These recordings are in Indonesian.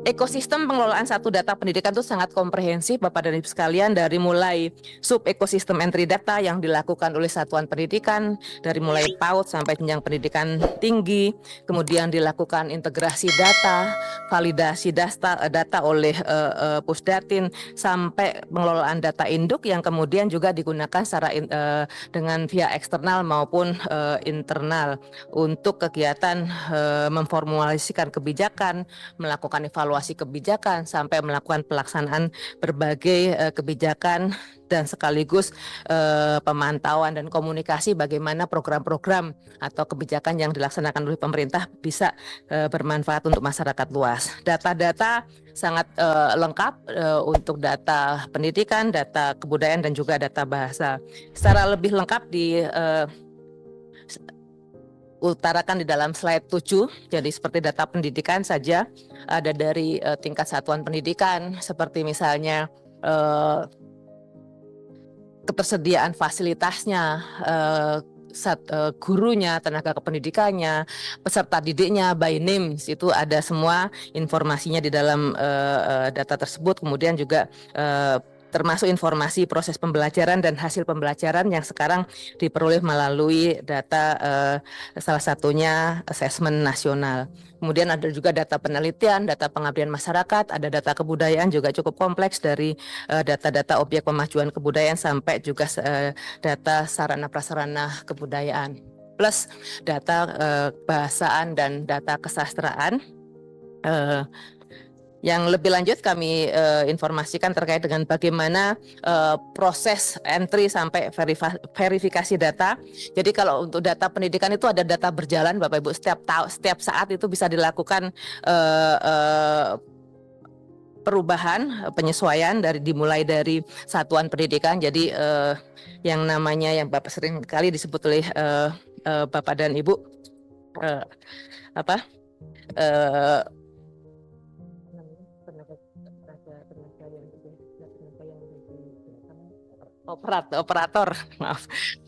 Ekosistem pengelolaan satu data pendidikan itu sangat komprehensif, Bapak dan Ibu sekalian, dari mulai sub ekosistem entry data yang dilakukan oleh satuan pendidikan, dari mulai PAUD sampai jenjang pendidikan tinggi, kemudian dilakukan integrasi data, validasi data oleh Pusdatin, sampai pengelolaan data induk yang kemudian juga digunakan secara dengan via eksternal maupun internal untuk kegiatan memformulasikan kebijakan, melakukan evaluasi kebijakan, sampai melakukan pelaksanaan berbagai kebijakan dan sekaligus pemantauan dan komunikasi bagaimana program-program atau kebijakan yang dilaksanakan oleh pemerintah bisa bermanfaat untuk masyarakat luas. Data-data sangat lengkap untuk data pendidikan, data kebudayaan, dan juga data bahasa. Secara lebih lengkap utarakan di dalam slide 7. Jadi seperti data pendidikan saja, ada dari tingkat satuan pendidikan, seperti misalnya ketersediaan fasilitasnya, gurunya, tenaga kependidikannya, peserta didiknya, by names, itu ada semua informasinya di dalam data tersebut. Kemudian juga termasuk informasi proses pembelajaran dan hasil pembelajaran yang sekarang diperoleh melalui data salah satunya asesmen nasional. Kemudian ada juga data penelitian, data pengabdian masyarakat, ada data kebudayaan juga cukup kompleks, dari data-data objek pemajuan kebudayaan sampai juga data sarana prasarana kebudayaan, plus data bahasaan dan data kesastraan. Yang lebih lanjut kami informasikan terkait dengan bagaimana proses entry sampai verifikasi data. Jadi kalau untuk data pendidikan itu ada data berjalan, Bapak Ibu, setiap saat itu bisa dilakukan perubahan, penyesuaian dimulai dari satuan pendidikan. Jadi yang namanya yang Bapak sering kali disebut oleh Bapak dan Ibu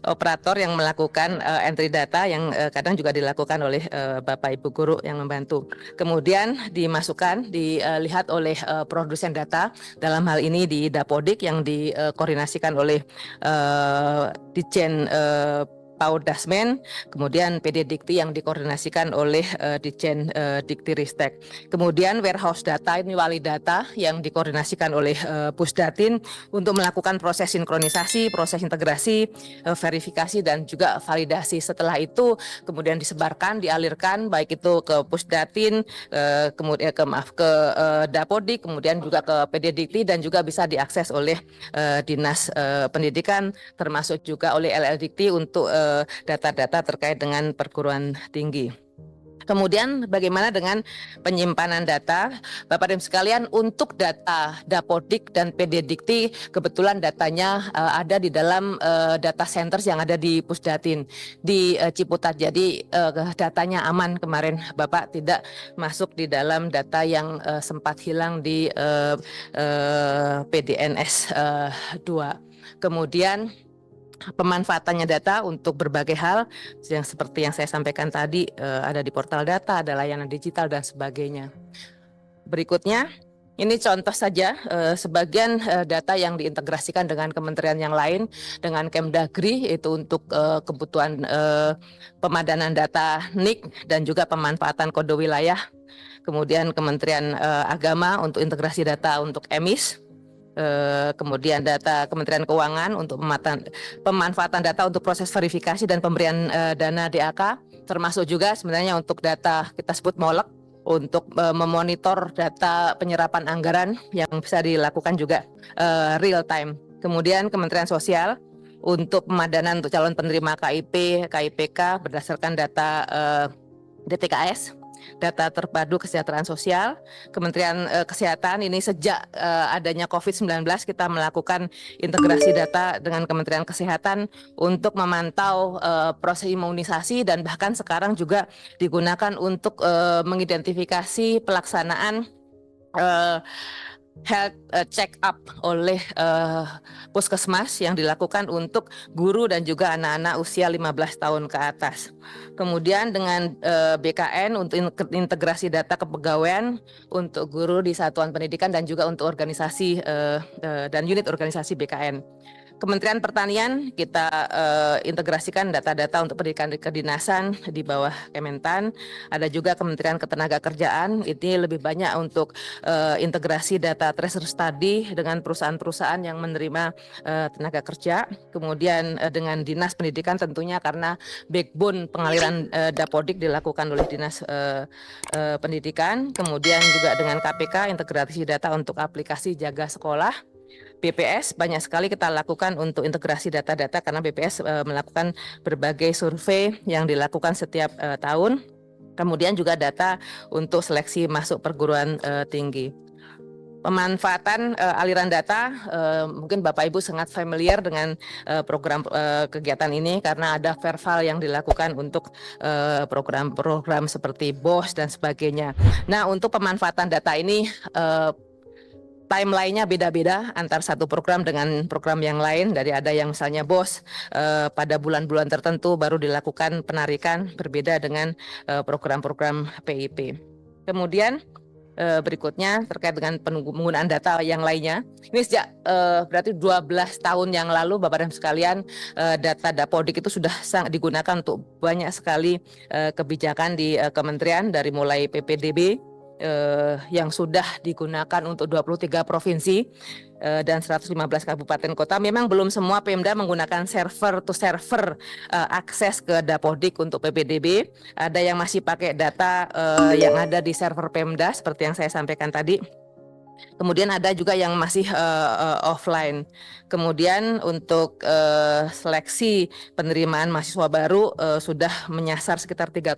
operator yang melakukan entry data, yang kadang juga dilakukan oleh Bapak Ibu guru yang membantu. Kemudian dilihat oleh produsen data, dalam hal ini di Dapodik yang dikoordinasikan oleh Ditjen PAUD Dasmen, kemudian PD Dikti yang dikoordinasikan oleh Ditjen Dikti-Ristek. Kemudian warehouse data, ini wali data yang dikoordinasikan oleh Pusdatin untuk melakukan proses sinkronisasi, proses integrasi, verifikasi, dan juga validasi. Setelah itu kemudian dialirkan baik itu ke Pusdatin, kemudian ke Dapodik, kemudian juga ke PD Dikti, dan juga bisa diakses oleh Dinas Pendidikan, termasuk juga oleh LL Dikti untuk data-data terkait dengan perguruan tinggi. Kemudian bagaimana dengan penyimpanan data, Bapak dan Ibu sekalian? Untuk data Dapodik dan PD Dikti, kebetulan datanya ada di dalam data centers yang ada di Pusdatin di Ciputat. Jadi datanya aman, kemarin Bapak tidak masuk di dalam data yang sempat hilang di PDNS 2. Kemudian pemanfaatannya data untuk berbagai hal yang seperti yang saya sampaikan tadi, ada di portal data, ada layanan digital, dan sebagainya. Berikutnya, ini contoh saja sebagian data yang diintegrasikan dengan kementerian yang lain, dengan Kemdagri, itu untuk kebutuhan pemadanan data NIK dan juga pemanfaatan kode wilayah. Kemudian Kementerian Agama untuk integrasi data untuk EMIS. Kemudian data Kementerian Keuangan untuk pemanfaatan data untuk proses verifikasi dan pemberian dana DAK, termasuk juga sebenarnya untuk data kita sebut MOLEK untuk memonitor data penyerapan anggaran yang bisa dilakukan juga real time. Kemudian Kementerian Sosial untuk pemadanan untuk calon penerima KIP, KIPK berdasarkan data DTKS. data terpadu kesejahteraan sosial. Kementerian Kesehatan ini sejak adanya COVID-19 kita melakukan integrasi data dengan Kementerian Kesehatan untuk memantau proses imunisasi, dan bahkan sekarang juga digunakan untuk mengidentifikasi pelaksanaan health check up oleh puskesmas yang dilakukan untuk guru dan juga anak-anak usia 15 tahun ke atas. Kemudian dengan BKN untuk integrasi data kepegawaian untuk guru di satuan pendidikan dan juga untuk organisasi dan unit organisasi BKN. Kementerian Pertanian kita integrasikan data-data untuk pendidikan kedinasan di bawah Kementan. Ada juga Kementerian Ketenagakerjaan, ini lebih banyak untuk integrasi data tracer study dengan perusahaan-perusahaan yang menerima tenaga kerja. Kemudian dengan Dinas Pendidikan tentunya karena backbone pengaliran Dapodik dilakukan oleh Dinas Pendidikan. Kemudian juga dengan KPK integrasi data untuk aplikasi Jaga Sekolah. BPS banyak sekali kita lakukan untuk integrasi data-data karena BPS melakukan berbagai survei yang dilakukan setiap tahun. Kemudian juga data untuk seleksi masuk perguruan tinggi. Pemanfaatan aliran data, mungkin Bapak Ibu sangat familiar dengan program kegiatan ini karena ada verval yang dilakukan untuk program-program seperti BOS dan sebagainya. Nah, untuk pemanfaatan data ini timeline-nya beda-beda antar satu program dengan program yang lain. Dari ada yang misalnya BOS pada bulan-bulan tertentu baru dilakukan penarikan, berbeda dengan program-program PIP. Kemudian berikutnya terkait dengan penggunaan data yang lainnya. Ini sejak berarti 12 tahun yang lalu Bapak dan sekalian, data Dapodik itu sudah sangat digunakan untuk banyak sekali kebijakan di kementerian, dari mulai PPDB yang sudah digunakan untuk 23 provinsi dan 115 kabupaten kota. Memang belum semua Pemda menggunakan server to server akses ke Dapodik untuk PPDB. Ada yang masih pakai data yang ada di server Pemda seperti yang saya sampaikan tadi. Kemudian ada juga yang masih offline. Kemudian untuk seleksi penerimaan mahasiswa baru sudah menyasar sekitar 3,5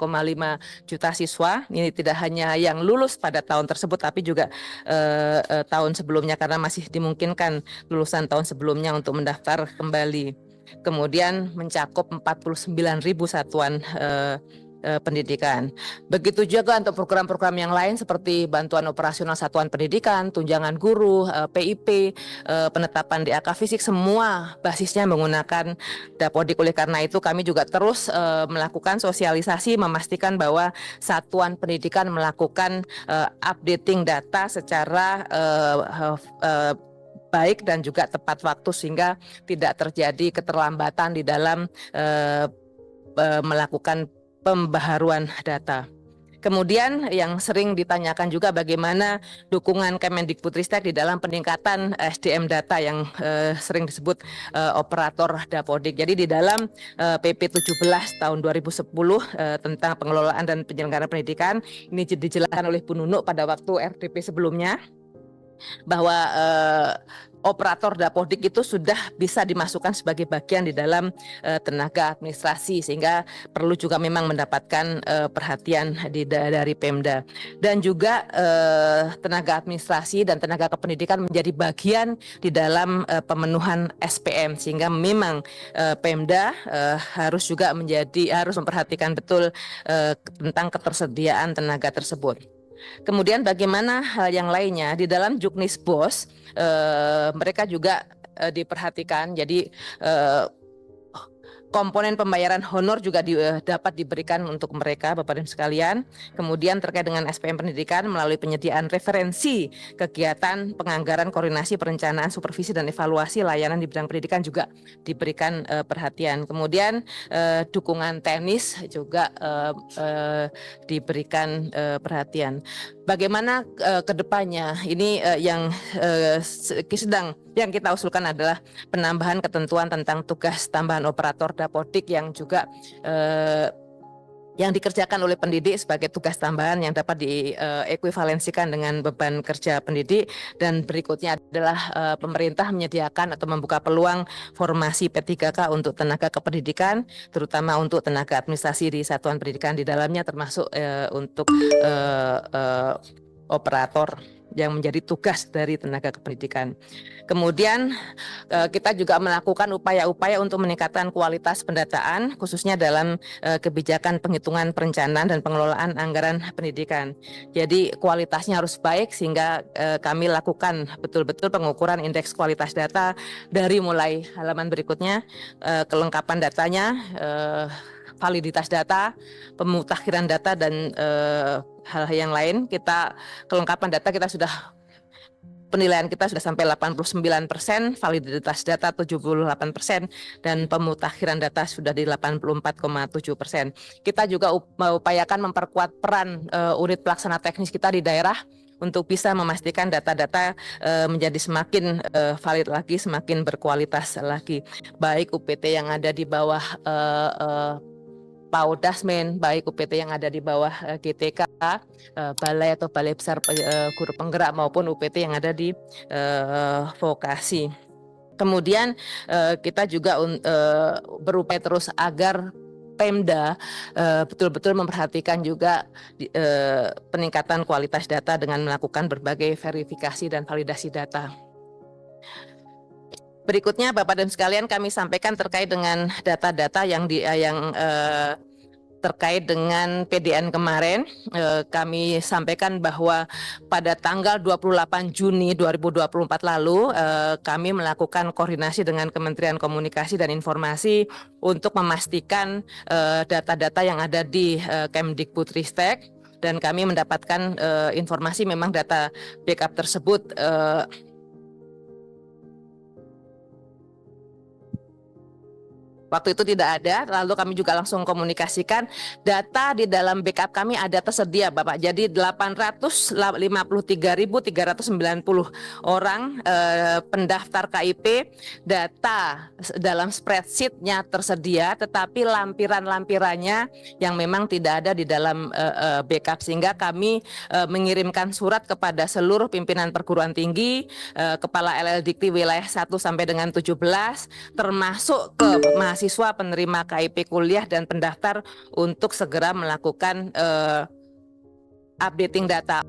juta siswa. Ini tidak hanya yang lulus pada tahun tersebut, tapi juga tahun sebelumnya karena masih dimungkinkan lulusan tahun sebelumnya untuk mendaftar kembali. Kemudian mencakup 49.000 satuan pendidikan. Begitu juga untuk program-program yang lain seperti bantuan operasional satuan pendidikan, tunjangan guru, PIP, penetapan DAK fisik, semua basisnya menggunakan Dapodik. Oleh karena itu kami juga terus melakukan sosialisasi, memastikan bahwa satuan pendidikan melakukan updating data secara baik dan juga tepat waktu sehingga tidak terjadi keterlambatan di dalam melakukan pembaharuan data. Kemudian yang sering ditanyakan juga bagaimana dukungan Kemendikbudristek di dalam peningkatan SDM data yang sering disebut operator Dapodik. Jadi di dalam PP 17 tahun 2010 tentang pengelolaan dan penyelenggaraan pendidikan, ini dijelaskan oleh Bu Nunuk pada waktu RDP sebelumnya, bahwa operator Dapodik itu sudah bisa dimasukkan sebagai bagian di dalam tenaga administrasi, sehingga perlu juga memang mendapatkan perhatian dari Pemda. Dan juga tenaga administrasi dan tenaga kependidikan menjadi bagian di dalam pemenuhan SPM, sehingga memang Pemda harus juga harus memperhatikan betul tentang ketersediaan tenaga tersebut. Kemudian bagaimana hal yang lainnya di dalam Juknis BOS, mereka juga diperhatikan. Jadi komponen pembayaran honor juga dapat diberikan untuk mereka, Bapak dan sekalian. Kemudian terkait dengan SPM pendidikan melalui penyediaan referensi kegiatan penganggaran, koordinasi, perencanaan, supervisi dan evaluasi layanan di bidang pendidikan juga diberikan perhatian. Kemudian dukungan teknis juga diberikan perhatian. Bagaimana ke depannya? Ini yang kita usulkan adalah penambahan ketentuan tentang tugas tambahan operator Dapodik yang juga yang dikerjakan oleh pendidik sebagai tugas tambahan yang dapat diekuivalensikan dengan beban kerja pendidik. Dan berikutnya adalah pemerintah menyediakan atau membuka peluang formasi P3K untuk tenaga kependidikan, terutama untuk tenaga administrasi di satuan pendidikan di dalamnya, termasuk untuk operator yang menjadi tugas dari tenaga kependidikan. Kemudian kita juga melakukan upaya-upaya untuk meningkatkan kualitas pendataan, khususnya dalam kebijakan penghitungan perencanaan dan pengelolaan anggaran pendidikan. Jadi kualitasnya harus baik sehingga kami lakukan betul-betul pengukuran indeks kualitas data dari mulai halaman berikutnya, kelengkapan datanya, validitas data, pemutakhiran data, dan hal-hal yang lain. Kelengkapan data kita sudah, penilaian kita sudah sampai 89%, validitas data 78%, dan pemutakhiran data sudah di 84,7%. Kita juga mengupayakan memperkuat peran unit pelaksana teknis kita di daerah untuk bisa memastikan data-data menjadi semakin valid lagi, semakin berkualitas lagi. Baik UPT yang ada di bawah PAUD Dasmen, baik UPT yang ada di bawah GTK, balai atau balai besar guru penggerak, maupun UPT yang ada di vokasi. Kemudian kita juga berupaya terus agar Pemda betul-betul memperhatikan juga peningkatan kualitas data dengan melakukan berbagai verifikasi dan validasi data. Berikutnya, Bapak dan sekalian, kami sampaikan terkait dengan data-data yang terkait dengan PDN kemarin. Kami sampaikan bahwa pada tanggal 28 Juni 2024 lalu kami melakukan koordinasi dengan Kementerian Komunikasi dan Informasi untuk memastikan data-data yang ada di Kemdikbudristek, dan kami mendapatkan informasi memang data backup tersebut waktu itu tidak ada, lalu kami juga langsung komunikasikan data di dalam backup kami ada tersedia, Bapak. Jadi 853.390 orang pendaftar KIP, data dalam spreadsheet-nya tersedia, tetapi lampiran-lampirannya yang memang tidak ada di dalam backup, sehingga kami mengirimkan surat kepada seluruh pimpinan perguruan tinggi, kepala LL-Dikti wilayah 1 sampai dengan 17, termasuk ke mahasiswa penerima KIP kuliah dan pendaftar untuk segera melakukan updating data.